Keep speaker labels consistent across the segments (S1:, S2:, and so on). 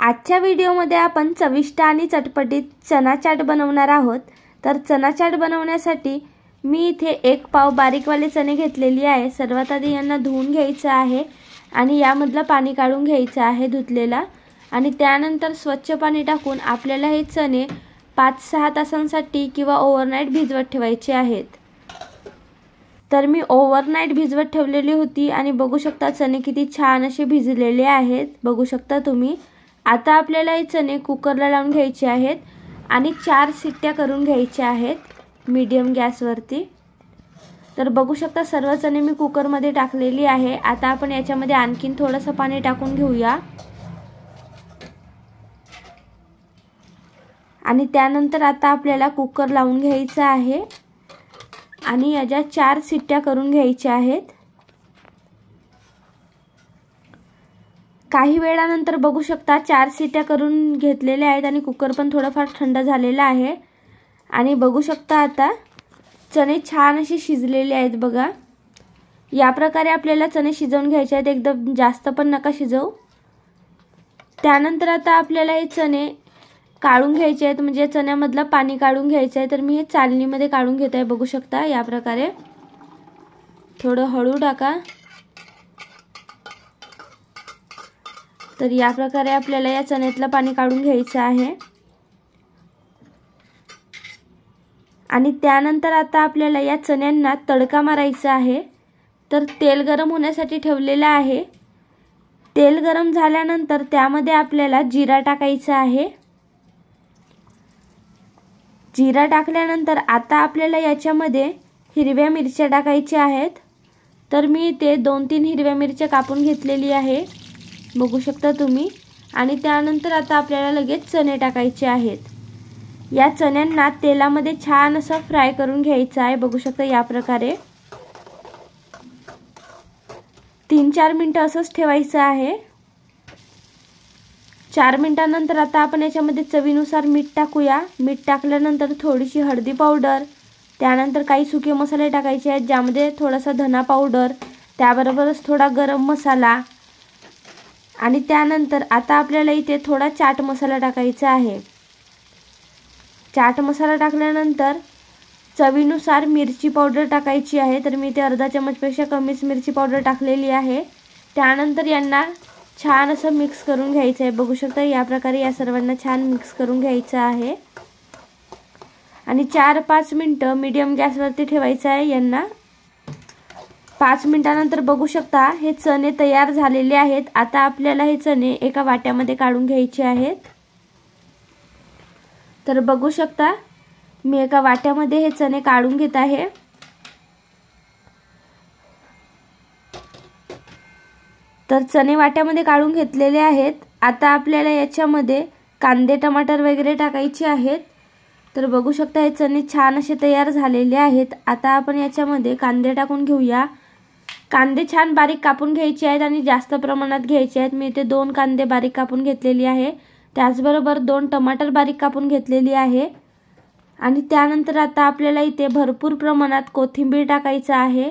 S1: आजच्या व्हिडिओमध्ये आपण चविष्ट आणि चटपटीत चना चाट बनवणार आहोत। तर चना चाट बनवण्यासाठी मी इथे 1 पाव बारीकवाले चणे घेतलेली आहे। सर्वात आधी यांना धुवून घ्यायचं आहे आणि यामधलं पाणी काढून घ्यायचं आहे धुतलेला, आणि त्यानंतर स्वच्छ पाणी टाकून आपल्याला हे चणे 5-6 तासांसाठी किंवा ओव्हरनाईट भिजवत ठेवायचे आहेत। तर मी ओव्हरनाईट भिजवत ठेवलेली होती आणि बघू शकता चणे किती छान असे भिजलेले आहेत, बघू शकता तुम्ही। आता आपल्याला हे चणे कुकरला लावून घ्यायचे आहेत आणि 4 शिट्ट्या करून घ्यायच्या आहेत मीडियम गॅसवरती। तर बघू शकता सर्व चणे मी कुकरमध्ये टाकलेली आहे। आता आपण याच्यामध्ये आणखीन थोडंसं पाणी टाकून घेऊया आणि त्यानंतर आता आपल्याला कुकर लावून घ्यायचा आहे आणि याच्या 4 शिट्ट्या करून घ्यायच्या आहेत। काही वेळानंतर बघू शकता 4 शिट्ट्या करून घेतलेल्या आहेत आणि कुकर पण थोडाफार थंड झालेला आहे आणि बघू शकता आता चणे छान असे शिजलेले आहेत बघा। या प्रकारे आपल्याला चणे शिजवून घ्यायचे आहेत, एकदम जास्त पण नका शिजवू। त्यानंतर आता आपल्याला हे चणे काढून घ्यायचे आहेत, म्हणजे चण्यामधलं पाणी काढून घ्यायचं आहे। तर मी हे चालणीमध्ये काढून घेत आहे, बघू शकता या प्रकारे। थोडं हळू टाका। तर या प्रकारे आपल्याला या चण्यातलं पाणी काढून घ्यायचं आहे आणि त्यानंतर आता आपल्याला या चण्यांना तडका मारायचा आहे। तर तेल गरम होण्यासाठी ठेवलेलं आहे। तेल गरम झाल्यानंतर त्यामध्ये आपल्याला जिरा टाकायचा आहे। जिरा टाकल्यानंतर आता आपल्याला याच्यामध्ये हिरव्या मिरच्या टाकायच्या आहेत। तर मी इथे 2-3 हिरव्या मिरच्या कापून घेतलेली आहे, बघू शकता तुम्ही। आणि त्यानंतर आता आपल्याला लगेच चणे टाकायचे आहेत। या चण्यांना तेलामध्ये छान असं फ्राय करून घ्यायचं आहे, बघू शकता या प्रकारे। 3-4 मिनिटं असंच ठेवायचं आहे। 4 मिनिटांनंतर आता आपण याच्यामध्ये चवीनुसार मीठ टाकूया। मीठ टाकल्यानंतर थोडीशी हळदी पावडर, त्यानंतर काही सुके मसाले टाकायचे आहेत, ज्यामध्ये थोडासा धना पावडर, त्याबरोबरच थोडा गरम मसाला, आणि त्यानंतर आता आपल्याला इथे थोडा चाट मसाला टाकायचा आहे। चाट मसाला टाकल्यानंतर चवीनुसार मिरची पावडर टाकायची आहे। तर मी इथे अर्धा चमचपेक्षा कमीच मिरची पावडर टाकलेली आहे। त्यानंतर यांना छान असं मिक्स करून घ्यायचं आहे, बघू शकता या प्रकारे या सर्वांना छान मिक्स करून घ्यायचं आहे आणि 4-5 मिनिटं मीडियम गॅसवरती ठेवायचं आहे यांना। 5 मिनिटांनंतर बघू शकता हे चणे तयार झालेले आहेत। आता आपल्याला हे चणे एका वाट्यामध्ये काढून घ्यायचे आहेत। तर बघू शकता मी एका वाट्यामध्ये हे चणे काढून घेत आहे। तर चणे वाट्यामध्ये काढून घेतलेले आहेत। आता आपल्याला याच्यामध्ये कांदे टमाटर वगैरे टाकायचे आहेत। तर बघू शकता हे चणे छान असे तयार झालेले आहेत। आता आपण याच्यामध्ये कांदे टाकून घेऊया। कांदे छान बारीक कापून घ्यायचे आहेत आणि जास्त प्रमाणात घ्यायचे आहेत। मी इथे 2 कांदे बारीक कापून घेतलेली आहे, त्याचबरोबर 2 टमाटर बारीक कापून घेतलेली आहे आणि त्यानंतर आता आपल्याला इथे भरपूर प्रमाणात कोथिंबीर टाकायचा आहे।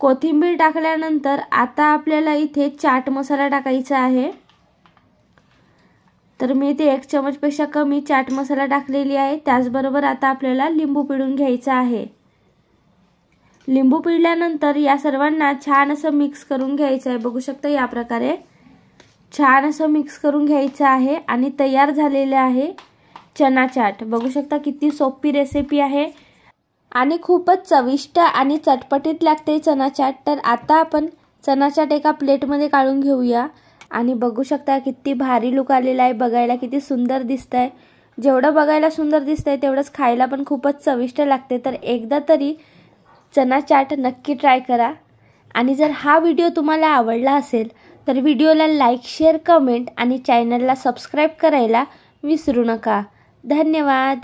S1: कोथिंबीर टाकल्यानंतर आता आपल्याला इथे चाट मसाला टाकायचा आहे। तर मी इथे 1 चमचपेक्षा कमी चाट मसाला टाकलेली आहे। त्याचबरोबर आता आपल्याला लिंबू पिळून घ्यायचा आहे। लिंबू पिळल्यानंतर या सर्वांना छान असं मिक्स करून घ्यायचं आहे, बघू शकता या प्रकारे छान असं मिक्स करून घ्यायचं आहे आणि तयार झालेले आहे चना चाट। बघू शकता किती सोपी रेसिपी आहे आणि खूपच चविष्ट आणि चटपटीत लागते चना चाट। तर आता आपण चना चाट एका प्लेटमध्ये काढून घेऊया आणि बघू शकता किती भारी लुक आलेला आहे, बघायला किती सुंदर दिसतंय। जेवढं बघायला सुंदर दिसतंय तेवढंच खायला पण खूपच चविष्ट लागते। तर एकदा तरी चना चाट नक्की ट्राय करा आणि जर हा व्हिडिओ तुम्हाला आवडला असेल तर व्हिडिओला लाईक, शेअर, कमेंट आणि चॅनलला सबस्क्राईब करायला विसरू नका। धन्यवाद।